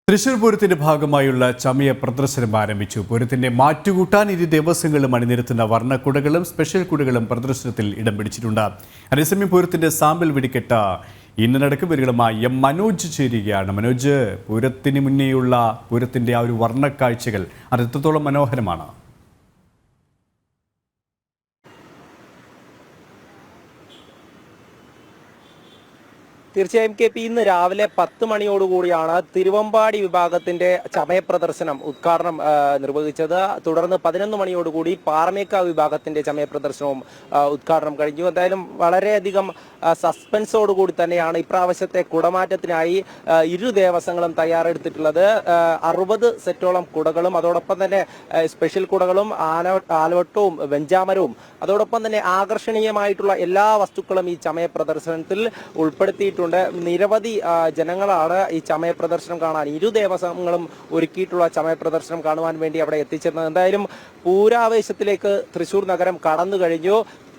തൃശൂർ പൂരത്തിന്റെ ഭാഗമായുള്ള ചമയ പ്രദർശനം ആരംഭിച്ചു. പൂരത്തിന്റെ മാറ്റുകൂട്ടാൻ ഇരു ദിവസങ്ങളും അണിനിരത്തുന്ന വർണ്ണക്കുടകളും സ്പെഷ്യൽ കുടകളും പ്രദർശനത്തിൽ ഇടം പിടിച്ചിട്ടുണ്ട്. അതേസമയം പൂരത്തിന്റെ സാമ്പിൾ വെടിക്കെട്ട് ഇന്ന് നടക്കും. വരികളുമായി മനോജ് ചേരുകയാണ്. മനോജ്, പൂരത്തിന് മുന്നേയുള്ള പൂരത്തിന്റെ ആ ഒരു വർണ്ണക്കാഴ്ചകൾ അത് എത്രത്തോളം മനോഹരമാണ്? തീർച്ചയായും KP, ഇന്ന് രാവിലെ 10 മണിയോടുകൂടിയാണ് തിരുവമ്പാടി വിഭാഗത്തിന്റെ ചമയ പ്രദർശനം ഉദ്ഘാടനം നിർവഹിച്ചത്. തുടർന്ന് 11 മണിയോടുകൂടി പാറമേക്കാവ് വിഭാഗത്തിന്റെ ചമയ പ്രദർശനവും ഉദ്ഘാടനം കഴിഞ്ഞു. എന്തായാലും വളരെയധികം സസ്പെൻസോടുകൂടി തന്നെയാണ് ഇപ്രാവശ്യത്തെ കുടമാറ്റത്തിനായി ഇരു ദേവസ്വങ്ങളും തയ്യാറെടുത്തിട്ടുള്ളത്. 60 സെറ്റോളം കുടകളും അതോടൊപ്പം തന്നെ സ്പെഷ്യൽ കുടകളും ആലവട്ടവും വെഞ്ചാമരവും അതോടൊപ്പം തന്നെ ആകർഷണീയമായിട്ടുള്ള എല്ലാ വസ്തുക്കളും ഈ ചമയ പ്രദർശനത്തിൽ ഉൾപ്പെടുത്തിയിട്ടുണ്ട്. നിരവധി ജനങ്ങളാണ് ഈ ചമയ പ്രദർശനം കാണാൻ ഇരു ദേവസ്വങ്ങളും ഒരുക്കിയിട്ടുള്ള ചമയ പ്രദർശനം കാണുവാൻ വേണ്ടി അവിടെ എത്തിച്ചേർന്നത്. എന്തായാലും പൂരാവേശത്തിലേക്ക് തൃശൂർ നഗരം കടന്നു കഴിഞ്ഞു.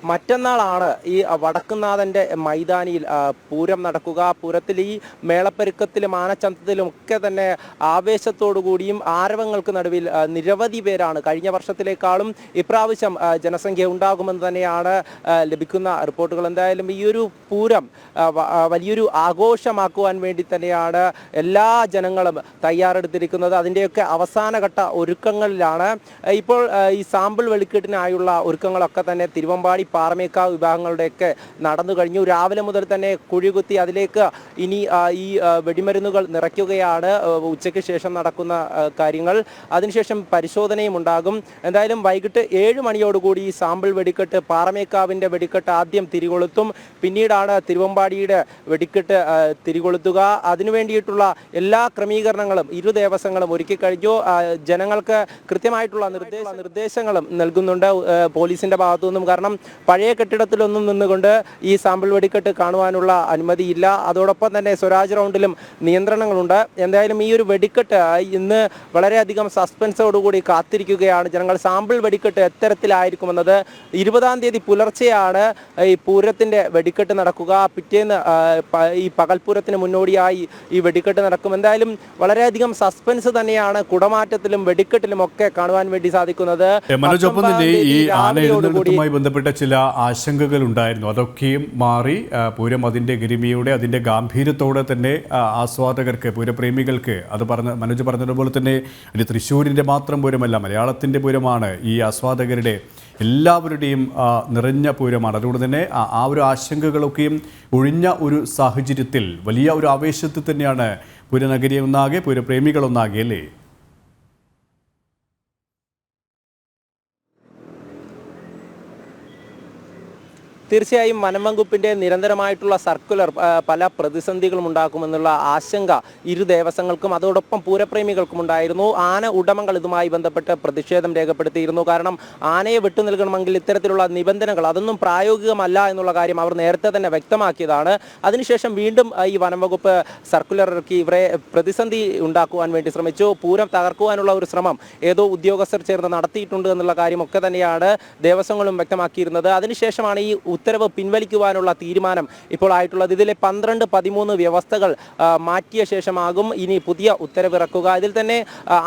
മറ്റന്നാളാണ് ഈ വടക്കുന്നാഥന്റെ മൈതാനിയിൽ പൂരം നടക്കുക. പൂരത്തിൽ ഈ മേളപ്പെരുക്കത്തിലും ആനച്ചന്തത്തിലും ഒക്കെ തന്നെ ആവേശത്തോടു കൂടിയും ആരവങ്ങൾക്ക് നടുവിൽ നിരവധി പേരാണ്. കഴിഞ്ഞ വർഷത്തിലേക്കാളും ഇപ്രാവശ്യം ജനസംഖ്യ ഉണ്ടാകുമെന്ന് തന്നെയാണ് ലഭിക്കുന്ന റിപ്പോർട്ടുകൾ. എന്തായാലും ഈ ഒരു പൂരം വലിയൊരു ആഘോഷമാക്കുവാൻ വേണ്ടി തന്നെയാണ് എല്ലാ ജനങ്ങളും തയ്യാറെടുത്തിരിക്കുന്നത്. അതിൻ്റെയൊക്കെ അവസാനഘട്ട ഒരുക്കങ്ങളിലാണ് ഇപ്പോൾ. ഈ സാമ്പിൾ വെടിക്കെട്ടിനായുള്ള ഒരുക്കങ്ങളൊക്കെ തന്നെ തിരുവമ്പാടി പാറമേക്കാവ് വിഭാഗങ്ങളുടെയൊക്കെ നടന്നു കഴിഞ്ഞു. രാവിലെ മുതൽ തന്നെ കുഴികുത്തി അതിലേക്ക് ഇനി ഈ വെടിമരുന്നുകൾ നിറയ്ക്കുകയാണ്. ഉച്ചയ്ക്ക് ശേഷം നടക്കുന്ന കാര്യങ്ങൾ, അതിനുശേഷം പരിശോധനയും ഉണ്ടാകും. എന്തായാലും വൈകിട്ട് 7 മണിയോടുകൂടി ഈ സാമ്പിൾ വെടിക്കെട്ട്, പാറമേക്കാവിൻ്റെ വെടിക്കെട്ട് ആദ്യം തിരികൊളുത്തും. പിന്നീടാണ് തിരുവമ്പാടിയുടെ വെടിക്കെട്ട് തിരികൊളുത്തുക. അതിനു വേണ്ടിയിട്ടുള്ള എല്ലാ ക്രമീകരണങ്ങളും ഇരു ദേവസ്വങ്ങളും ഒരുക്കി കഴിഞ്ഞു. ജനങ്ങൾക്ക് കൃത്യമായിട്ടുള്ള നിർദ്ദേശങ്ങളും നൽകുന്നുണ്ട് പോലീസിന്റെ ഭാഗത്തുനിന്നും. കാരണം പഴയ കെട്ടിടത്തിലൊന്നും നിന്നുകൊണ്ട് ഈ സാമ്പിൾ വെടിക്കെട്ട് കാണുവാനുള്ള അനുമതിയില്ല. അതോടൊപ്പം തന്നെ സ്വരാജ് റൗണ്ടിലും നിയന്ത്രണങ്ങളുണ്ട്. എന്തായാലും ഈ ഒരു വെടിക്കെട്ട് ഇന്ന് വളരെയധികം സസ്പെൻസോടുകൂടി കാത്തിരിക്കുകയാണ് ജനങ്ങൾ. സാമ്പിൾ വെടിക്കെട്ട് എത്തരത്തിലായിരിക്കുമെന്നത് 20-ാം തീയതി പുലർച്ചെയാണ് ഈ പൂരത്തിന്റെ വെടിക്കെട്ട് നടക്കുക. പിറ്റേന്ന് ഈ പകൽപൂരത്തിന് മുന്നോടിയായി ഈ വെടിക്കെട്ട് നടക്കും. എന്തായാലും വളരെയധികം സസ്പെൻസ് തന്നെയാണ് കുടമാറ്റത്തിലും വെടിക്കെട്ടിലും ഒക്കെ കാണുവാൻ വേണ്ടി സാധിക്കുന്നത്. ബന്ധപ്പെട്ട ചില ആശങ്കകൾ ഉണ്ടായിരുന്നു. അതൊക്കെയും മാറി പൂരം അതിൻ്റെ ഗരിമയോടെ അതിൻ്റെ ഗാംഭീര്യത്തോടെ തന്നെ ആസ്വാദകർക്ക്, പൂരപ്രേമികൾക്ക്, അത് മനോജ് പറഞ്ഞതുപോലെ തന്നെ ഇത് തൃശ്ശൂരിൻ്റെ മാത്രം പൂരമല്ല, മലയാളത്തിൻ്റെ പൂരമാണ്. ഈ ആസ്വാദകരുടെ എല്ലാവരുടെയും നിറഞ്ഞ പൂരമാണ്. അതുകൊണ്ട് തന്നെ ആ ഒരു ആശങ്കകളൊക്കെയും ഒഴിഞ്ഞ ഒരു സാഹചര്യത്തിൽ വലിയ ഒരു ആവേശത്തിൽ തന്നെയാണ് പൂരനഗരി ഒന്നാകെ, പൂരപ്രേമികളൊന്നാകെ, അല്ലേ? തീർച്ചയായും വനംവകുപ്പിന്റെ നിരന്തരമായിട്ടുള്ള സർക്കുലർ പല പ്രതിസന്ധികളും ഉണ്ടാക്കുമെന്നുള്ള ആശങ്ക ഇരു ദേവസ്വങ്ങൾക്കും അതോടൊപ്പം പൂരപ്രേമികൾക്കും ഉണ്ടായിരുന്നു. ആന ഉടമകൾ ഇതുമായി ബന്ധപ്പെട്ട് പ്രതിഷേധം രേഖപ്പെടുത്തിയിരുന്നു. കാരണം ആനയെ വിട്ടു നൽകണമെങ്കിൽ ഇത്തരത്തിലുള്ള നിബന്ധനകൾ അതൊന്നും പ്രായോഗികമല്ല എന്നുള്ള കാര്യം അവർ നേരത്തെ തന്നെ വ്യക്തമാക്കിയതാണ്. അതിനുശേഷം വീണ്ടും ഈ വനംവകുപ്പ് സർക്കുലർ ഇറക്കി ഇവരെ പ്രതിസന്ധി ഉണ്ടാക്കുവാൻ വേണ്ടി ശ്രമിച്ചു. പൂരം തകർക്കുവാനുള്ള ഒരു ശ്രമം ഏതോ ഉദ്യോഗസ്ഥർ ചേർന്ന് നടത്തിയിട്ടുണ്ട് എന്നുള്ള കാര്യമൊക്കെ തന്നെയാണ് ദേവസ്വങ്ങളും വ്യക്തമാക്കിയിരുന്നത്. അതിനുശേഷമാണ് ഈ ഉത്തരവ് പിൻവലിക്കുവാനുള്ള തീരുമാനം ഇപ്പോൾ ആയിട്ടുള്ളത്. ഇതിലെ 12-13 വ്യവസ്ഥകൾ മാറ്റിയ ശേഷമാകും ഇനി പുതിയ ഉത്തരവിറക്കുക. ഇതിൽ തന്നെ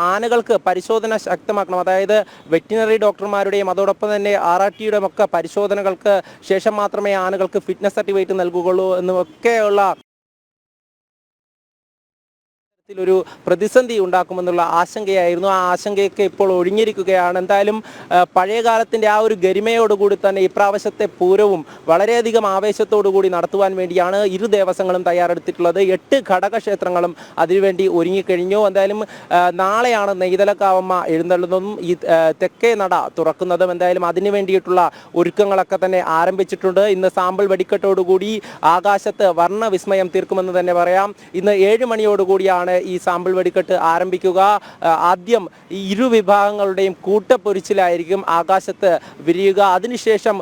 ആനകൾക്ക് പരിശോധന ശക്തമാക്കണം. അതായത് വെറ്റിനറി ഡോക്ടർമാരുടെയും അതോടൊപ്പം തന്നെ RRTയുടെയും ഒക്കെ പരിശോധനകൾക്ക് ശേഷം മാത്രമേ ആനകൾക്ക് ഫിറ്റ്നസ് സർട്ടിഫിക്കറ്റ് നൽകുകയുള്ളൂ എന്നൊക്കെയുള്ള ഒരു പ്രതിസന്ധി ഉണ്ടാക്കുമെന്നുള്ള ആശങ്കയായിരുന്നു. ആ ആശങ്കയൊക്കെ ഇപ്പോൾ ഒഴിഞ്ഞിരിക്കുകയാണ്. എന്തായാലും പഴയകാലത്തിൻ്റെ ആ ഒരു ഗരിമയോടുകൂടി തന്നെ ഇപ്രാവശ്യത്തെ പൂരവും വളരെയധികം ആവേശത്തോടുകൂടി നടത്തുവാൻ വേണ്ടിയാണ് ഇരു ദേവസ്വങ്ങളും തയ്യാറെടുത്തിട്ടുള്ളത്. 8 ഘടകക്ഷേത്രങ്ങളും അതിനുവേണ്ടി ഒരുങ്ങിക്കഴിഞ്ഞു. എന്തായാലും നാളെയാണ് നെയ്തലക്കാവമ്മ എഴുന്നള്ളുന്നതും ഈ തെക്കേ നട തുറക്കുന്നതും. എന്തായാലും അതിനു വേണ്ടിയിട്ടുള്ള ഒരുക്കങ്ങളൊക്കെ തന്നെ ആരംഭിച്ചിട്ടുണ്ട്. ഇന്ന് സാമ്പിൾ വെടിക്കെട്ടോടുകൂടി ആകാശത്ത് വർണ്ണവിസ്മയം തീർക്കുമെന്ന് തന്നെ പറയാം. ഇന്ന് 7 മണിയോടുകൂടിയാണ് ഈ സാമ്പിൾ വെടിക്കെട്ട് ആരംഭിക്കുക. ആദ്യം ഈ ഇരു വിഭാഗങ്ങളുടെയും കൂട്ടപ്പൊരിച്ചിലായിരിക്കും ആകാശത്ത് വിരിയുക. അതിനുശേഷം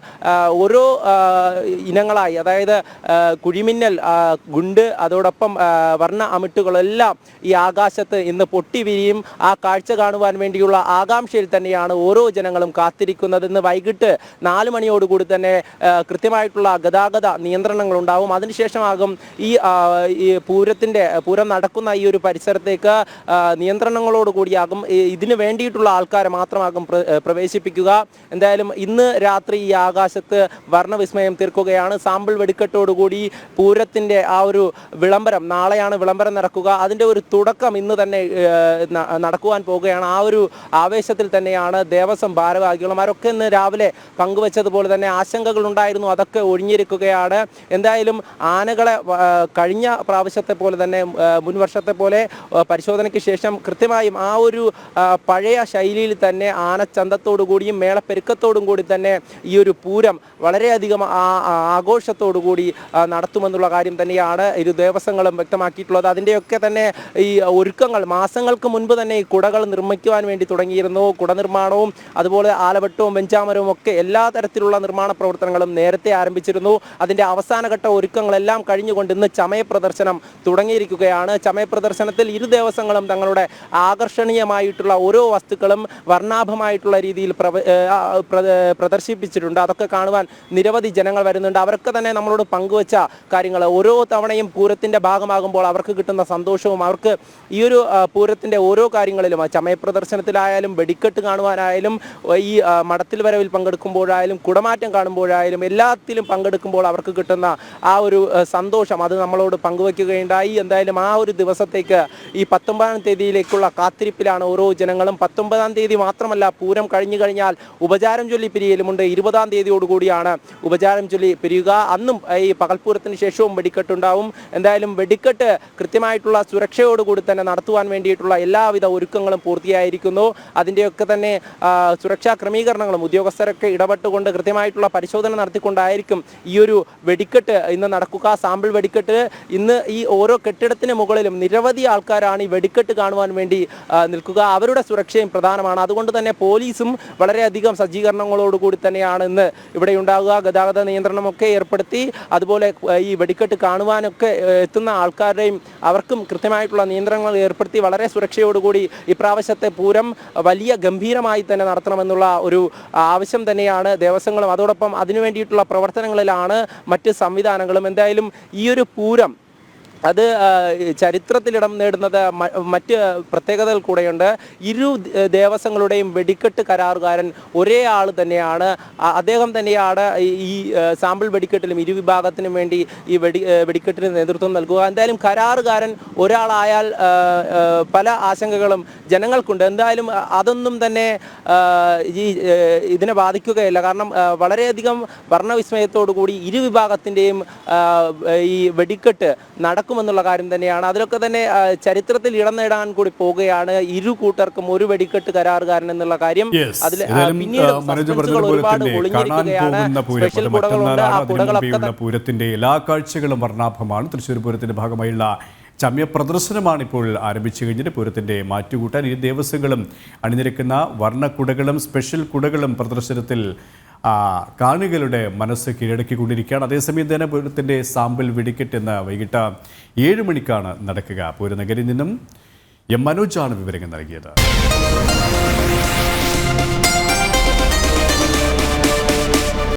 ഓരോ ഇനങ്ങളായി, അതായത് കുഴിമിന്നൽ, ഗുണ്ട്, അതോടൊപ്പം വർണ്ണ അമിട്ടുകളെല്ലാം ഈ ആകാശത്ത് ഇന്ന് പൊട്ടി വിരിയും. ആ കാഴ്ച കാണുവാൻ വേണ്ടിയുള്ള ആകാംക്ഷയിൽ തന്നെയാണ് ഓരോ ജനങ്ങളും കാത്തിരിക്കുന്നത്. ഇന്ന് വൈകിട്ട് 4 മണിയോടുകൂടി തന്നെ കൃത്യമായിട്ടുള്ള ഗതാഗത നിയന്ത്രണങ്ങൾ ഉണ്ടാവും. അതിനുശേഷമാകും ഈ പൂരം നടക്കുന്ന ഈ ഒരു പരിസരത്തേക്ക് നിയന്ത്രണങ്ങളോടുകൂടിയാകും ഇതിന് വേണ്ടിയിട്ടുള്ള ആൾക്കാരെ മാത്രമാകും പ്രവേശിപ്പിക്കുക. എന്തായാലും ഇന്ന് രാത്രി ഈ ആകാശത്ത് വർണ്ണവിസ്മയം തീർക്കുകയാണ്. സാമ്പിൾ വെടിക്കെട്ടോടുകൂടി പൂരത്തിൻ്റെ ആ ഒരു വിളംബരം, നാളെയാണ് വിളംബരം നടക്കുക, അതിൻ്റെ ഒരു തുടക്കം ഇന്ന് തന്നെ നടക്കുവാൻ പോവുകയാണ്. ആ ഒരു ആവേശത്തിൽ തന്നെയാണ് ദേവസ്വം ഭാരവാഹികളും അവരൊക്കെ ഇന്ന് രാവിലെ പങ്കുവച്ചതുപോലെ തന്നെ ആശങ്കകൾ ഉണ്ടായിരുന്നു, അതൊക്കെ ഒഴിഞ്ഞിരിക്കുകയാണ്. എന്തായാലും ആനകളെ കഴിഞ്ഞ പ്രാവശ്യത്തെ പോലെ തന്നെ മുൻ വർഷത്തെ പോലെ പരിശോധനയ്ക്ക് ശേഷം കൃത്യമായും ആ ഒരു പഴയ ശൈലിയിൽ തന്നെ ആനച്ചന്തത്തോടു കൂടിയും മേളപ്പെരുക്കത്തോടും കൂടി തന്നെ ഈ ഒരു പൂരം വളരെയധികം ആഘോഷത്തോടു കൂടി നടത്തുമെന്നുള്ള കാര്യം തന്നെയാണ് ഇരു ദേവസ്വങ്ങളും വ്യക്തമാക്കിയിട്ടുള്ളത്. അതിൻ്റെയൊക്കെ തന്നെ ഈ ഒരുക്കങ്ങൾ മാസങ്ങൾക്ക് മുൻപ് തന്നെ ഈ കുടകൾ നിർമ്മിക്കുവാൻ വേണ്ടി തുടങ്ങിയിരുന്നു. കുട നിർമ്മാണവും അതുപോലെ ആലവട്ടവും വെഞ്ചാമരവും ഒക്കെ എല്ലാ തരത്തിലുള്ള നിർമ്മാണ പ്രവർത്തനങ്ങളും നേരത്തെ ആരംഭിച്ചിരുന്നു. അതിൻ്റെ അവസാനഘട്ട ഒരുക്കങ്ങളെല്ലാം കഴിഞ്ഞുകൊണ്ട് ഇന്ന് ചമയ പ്രദർശനം തുടങ്ങിയിരിക്കുകയാണ്. ചമയ പ്രദർശനത്തിൽ ഇരു ദേവസ്വങ്ങളും തങ്ങളുടെ ആകർഷണീയമായിട്ടുള്ള ഓരോ വസ്തുക്കളും വർണ്ണാഭമായിട്ടുള്ള രീതിയിൽ പ്രദർശിപ്പിച്ചിട്ടുണ്ട്. അതൊക്കെ കാണുവാൻ നിരവധി ജനങ്ങൾ വരുന്നുണ്ട്. അവരൊക്കെ തന്നെ നമ്മളോട് പങ്കുവച്ച കാര്യങ്ങൾ, ഓരോ തവണയും പൂരത്തിൻ്റെ ഭാഗമാകുമ്പോൾ അവർക്ക് കിട്ടുന്ന സന്തോഷവും അവർക്ക് ഈ ഒരു പൂരത്തിൻ്റെ ഓരോ കാര്യങ്ങളിലും ചമയ പ്രദർശനത്തിലായാലും വെടിക്കെട്ട് കാണുവാനായാലും ഈ മടത്തിൽ വരവിൽ പങ്കെടുക്കുമ്പോഴായാലും കുടമാറ്റം കാണുമ്പോഴായാലും എല്ലാത്തിലും പങ്കെടുക്കുമ്പോൾ അവർക്ക് കിട്ടുന്ന ആ ഒരു സന്തോഷം അത് നമ്മളോട് പങ്കുവയ്ക്കുകയുണ്ടായി. എന്തായാലും ആ ഒരു ദിവസത്തേക്ക് ഈ 19-ാം തീയതിയിലേക്കുള്ള കാത്തിരിപ്പിലാണ് ഓരോ ജനങ്ങളും. 19-ാം തീയതി മാത്രമല്ല, പൂരം കഴിഞ്ഞു കഴിഞ്ഞാൽ ഉപചാരം ചൊല്ലി പിരിയലുമുണ്ട്. 20-ാം തീയതിയോടുകൂടിയാണ് ഉപചാരം ചൊല്ലി പിരിയുക. അന്നും ഈ പകൽപ്പൂരത്തിന് ശേഷവും വെടിക്കെട്ടുണ്ടാവും. എന്തായാലും വെടിക്കെട്ട് കൃത്യമായിട്ടുള്ള സുരക്ഷയോടുകൂടി തന്നെ നടത്തുവാൻ വേണ്ടിയിട്ടുള്ള എല്ലാവിധ ഒരുക്കങ്ങളും പൂർത്തിയായിരിക്കുന്നു. അതിൻ്റെയൊക്കെ തന്നെ സുരക്ഷാ ക്രമീകരണങ്ങളും ഉദ്യോഗസ്ഥരൊക്കെ ഇടപെട്ടുകൊണ്ട് കൃത്യമായിട്ടുള്ള പരിശോധന നടത്തിക്കൊണ്ടായിരിക്കും ഈ ഒരു വെടിക്കെട്ട് ഇന്ന് നടക്കുക. സാമ്പിൾ വെടിക്കെട്ട് ഇന്ന് ഈ ഓരോ കെട്ടിടത്തിന് മുകളിലും നിരവധി ആൾക്കാരാണ് ഈ വെടിക്കെട്ട് കാണുവാൻ വേണ്ടി നിൽക്കുക. അവരുടെ സുരക്ഷയും പ്രധാനമാണ്. അതുകൊണ്ട് തന്നെ പോലീസും വളരെയധികം സജ്ജീകരണങ്ങളോടുകൂടി തന്നെയാണ് ഇന്ന് ഇവിടെ ഉണ്ടാകുക. ഗതാഗത നിയന്ത്രണമൊക്കെ ഏർപ്പെടുത്തി അതുപോലെ ഈ വെടിക്കെട്ട് കാണുവാനൊക്കെ എത്തുന്ന ആൾക്കാരുടെയും അവർക്കും കൃത്യമായിട്ടുള്ള നിയന്ത്രണങ്ങൾ ഏർപ്പെടുത്തി വളരെ സുരക്ഷയോടുകൂടി ഇപ്രാവശ്യത്തെ പൂരം വലിയ ഗംഭീരമായി തന്നെ നടത്തണമെന്നുള്ള ഒരു ആവശ്യം തന്നെയാണ് ദേവസ്വങ്ങളും. അതോടൊപ്പം അതിനു വേണ്ടിയിട്ടുള്ള പ്രവർത്തനങ്ങളിലാണ് മറ്റ് സംവിധാനങ്ങളും. എന്തായാലും ഈ ഒരു പൂരം അത് ചരിത്രത്തിലിടം നേടുന്നത് മറ്റ് പ്രത്യേകതകൾ കൂടെയുണ്ട്. ഇരു ദേവസ്വങ്ങളുടെയും വെടിക്കെട്ട് കരാറുകാരൻ ഒരേ ആൾ തന്നെയാണ്. അദ്ദേഹം തന്നെയാണ് ഈ സാമ്പിൾ വെടിക്കെട്ടിലും ഇരു വിഭാഗത്തിനും വേണ്ടി ഈ വെടിക്കെട്ടിന് നേതൃത്വം നൽകുക. എന്തായാലും കരാറുകാരൻ ഒരാളായാൽ പല ആശങ്കകളും ജനങ്ങൾക്കുണ്ട്. എന്തായാലും അതൊന്നും തന്നെ ഇതിനെ ബാധിക്കുകയില്ല. കാരണം വളരെയധികം വർണ്ണവിസ്മയത്തോടു കൂടി ഇരു വിഭാഗത്തിൻ്റെയും ഈ വെടിക്കെട്ട് നടക്കുമെന്നുള്ള കാര്യം തന്നെയാണ്. അതിലൊക്കെ തന്നെ ചരിത്രത്തിൽ ഇടം നേടാൻ കൂടി പോവുകയാണ് ഇരു കൂട്ടർക്കും ഒരു വെടിക്കെട്ട് കരാറുകാരൻ എന്നുള്ള കാര്യം. അതിൽ പിന്നീട് ഒരുപാട് ഒളിഞ്ഞിരിക്കുകയാണ്. സ്പെഷ്യൽ കുടകളുണ്ട്. ആ കുടകളൊക്കെ പൂരത്തിന്റെ എല്ലാ കാഴ്ചകളും വർണ്ണാഭമാണ്. തൃശ്ശൂർ പൂരത്തിന്റെ ഭാഗമായുള്ള ചമയ പ്രദർശനമാണ് ഇപ്പോൾ ആരംഭിച്ചു കഴിഞ്ഞിട്ട് പൂരത്തിൻ്റെ മാറ്റുകൂട്ടാൻ ഈ ദേവസ്വങ്ങളും അണിനിരക്കുന്ന വർണ്ണക്കുടകളും സ്പെഷ്യൽ കുടകളും പ്രദർശനത്തിൽ കാണികളുടെ മനസ്സ് കീഴടക്കിക്കൊണ്ടിരിക്കുകയാണ്. അതേസമയം തന്നെ പൂരത്തിൻ്റെ സാമ്പിൾ വെടിക്കെട്ട് ഇന്ന് വൈകിട്ട് 7 മണിക്കാണ് നടക്കുക. പൂരനഗരിയിൽ നിന്നും എം മനോജാണ് വിവരങ്ങൾ നൽകിയത്.